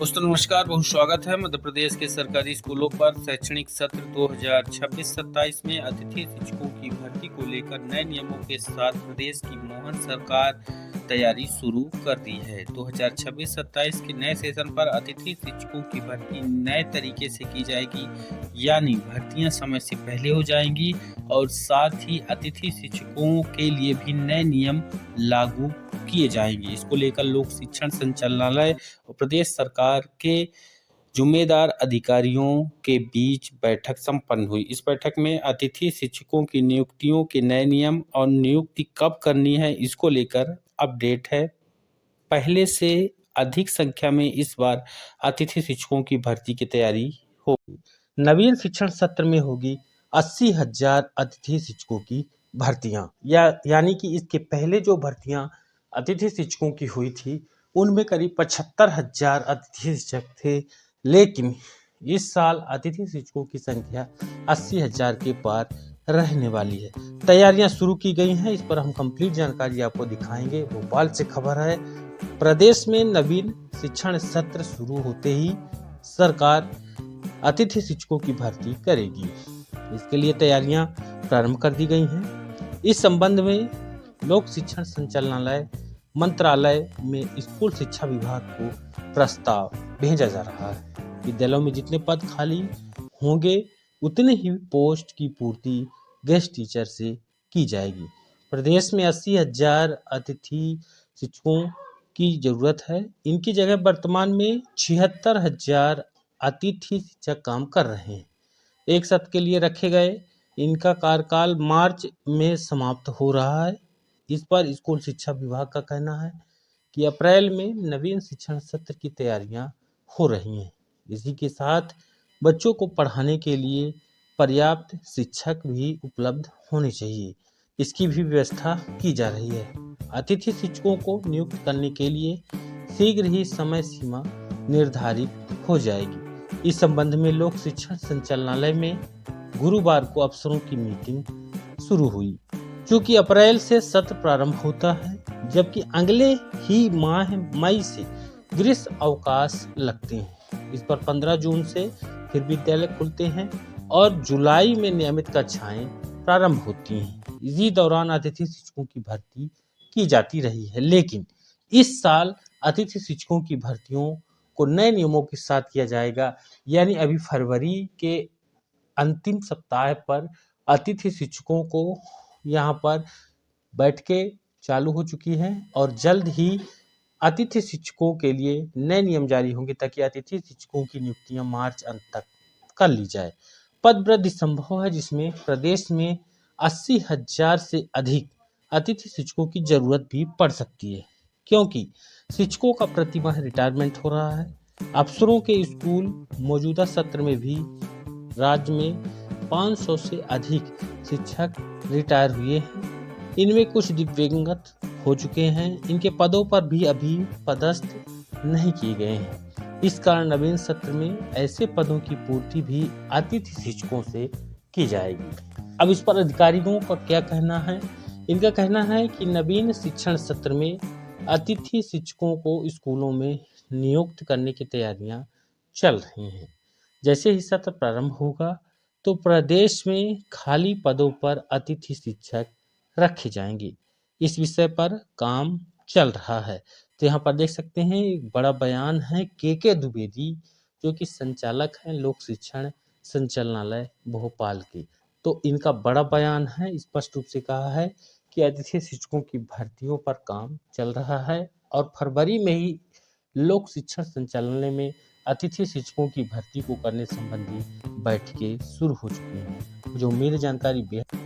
दोस्तों नमस्कार, बहुत स्वागत है। मध्य प्रदेश के सरकारी स्कूलों पर शैक्षणिक सत्र 2026-27 में अतिथि शिक्षकों की भर्ती को लेकर नए नियमों के साथ प्रदेश की मोहन सरकार तैयारी शुरू कर दी है। 2026-27 के नए सेशन पर अतिथि शिक्षकों की भर्ती नए तरीके से की जाएगी, यानी भर्तियां समय से पहले हो जाएंगी और साथ ही अतिथि शिक्षकों के लिए भी नए नियम लागू किए जाएंगे। इसको लेकर लोक शिक्षण संचालनालय और प्रदेश सरकार के जिम्मेदार अधिकारियों के बीच बैठक संपन्न हुई। इस बैठक में अतिथि शिक्षकों की नियुक्तियों के नए नियम और नियुक्ति कब करनी है, इसको लेकर अपडेट है। पहले से अधिक संख्या में इस बार अतिथि शिक्षकों की भर्ती की तैयारी होगी। नवीन शिक्षण सत्र में होगी 80,000 अतिथि शिक्षकों की भर्तियां, यानी कि इसके पहले जो भर्तियां अतिथि शिक्षकों की हुई थी उनमें करीब 75,000 अतिथि शिक्षक थे, लेकिन इस साल अतिथि शिक्षकों की संख्या 80,000 के पार रहने वाली है। तैयारियां शुरू की गई हैं, इस पर हम कंप्लीट जानकारी आपको दिखाएंगे। भोपाल से खबर है, प्रदेश में नवीन शिक्षण सत्र शुरू होते ही सरकार अतिथि शिक्षकों की भर्ती करेगी। इसके लिए तैयारियां प्रारंभ कर दी गई हैं। इस संबंध में लोक शिक्षण संचालनालय मंत्रालय में स्कूल शिक्षा विभाग को प्रस्ताव भेजा जा रहा है। विद्यालयों में जितने पद खाली होंगे उतने ही पोस्ट की पूर्ति गेस्ट टीचर से की जाएगी। प्रदेश में 80,000 अतिथि शिक्षकों की जरूरत है। इनकी जगह वर्तमान में 76,000 अतिथि शिक्षक काम कर रहे हैं। एक सत्र के लिए रखे गए इनका कार्यकाल मार्च में समाप्त हो रहा है। इस पर स्कूल शिक्षा विभाग का कहना है कि अप्रैल में नवीन शिक्षण सत्र की तैयारियां हो रही हैं। इसी के साथ बच्चों को पढ़ाने के लिए पर्याप्त शिक्षक भी उपलब्ध होने चाहिए, इसकी भी व्यवस्था की जा रही है। अतिथि शिक्षकों को नियुक्त करने के लिए शीघ्र ही समय सीमा निर्धारित हो जाएगी। इस संबंध में लोक शिक्षण संचालनालय में गुरुवार को अफसरों की मीटिंग शुरू हुई। चूंकि अप्रैल से सत्र प्रारंभ होता है, जबकि अगले ही माह मई से ग्रीष्म अवकाश लगते हैं। इस पर 15 जून से फिर विद्यालय खुलते हैं और जुलाई में नियमित कक्षाएं प्रारंभ होती हैं। इसी दौरान अतिथि शिक्षकों की भर्ती की जाती रही है, लेकिन इस साल अतिथि शिक्षकों की भर्तियों को नए नियमों के साथ किया जाएगा। यानी अभी फरवरी के अंतिम सप्ताह पर अतिथि शिक्षकों को यहाँ पर बैठकें चालू हो चुकी हैं और जल्द ही अतिथि शिक्षकों के लिए नए नियम जारी होंगे, ताकि अतिथि शिक्षकों की नियुक्तियां मार्च अंत तक कर ली जाए। पद वृद्धि संभव है, जिसमें प्रदेश में 80,000 से अधिक अतिथि शिक्षकों की जरूरत भी पड़ सकती है, क्योंकि शिक्षकों का प्रतिमाह रिटायरमेंट हो रहा है। अफसरों के स्कूल मौजूदा सत्र में भी राज्य में 500 से अधिक शिक्षक रिटायर हुए हैं। इनमें कुछ दिव्यांगत हो चुके हैं। इनके पदों पर भी अभी पदस्थ नहीं किए गए हैं। इस कारण नवीन सत्र में ऐसे पदों की पूर्ति भी अतिथि शिक्षकों से की जाएगी। अब इस पर अधिकारियों का क्या कहना है? इनका कहना है कि नवीन शिक्षण सत्र में अतिथि शिक्षकों को स्कूलों में नियुक्त करने की तैयारियां चल रही हैं। जैसे ही सत्र प्रारंभ होगा तो प्रदेश में खाली पदों पर अतिथि शिक्षक रखे जाएंगे। इस विषय पर काम चल रहा है। तो यहाँ पर देख सकते हैं एक बड़ा बयान है के द्विवेदी, जो कि संचालक हैं लोक शिक्षण संचालनालय भोपाल के। तो इनका बड़ा बयान है, स्पष्ट रूप से कहा है कि अतिथि शिक्षकों की भर्तियों पर काम चल रहा है और फरवरी में ही लोक शिक्षण संचालनालय में अतिथि शिक्षकों की भर्ती को करने संबंधी बैठकें शुरू हो चुकी हैं। मुझे उम्मीद है जानकारी बेहद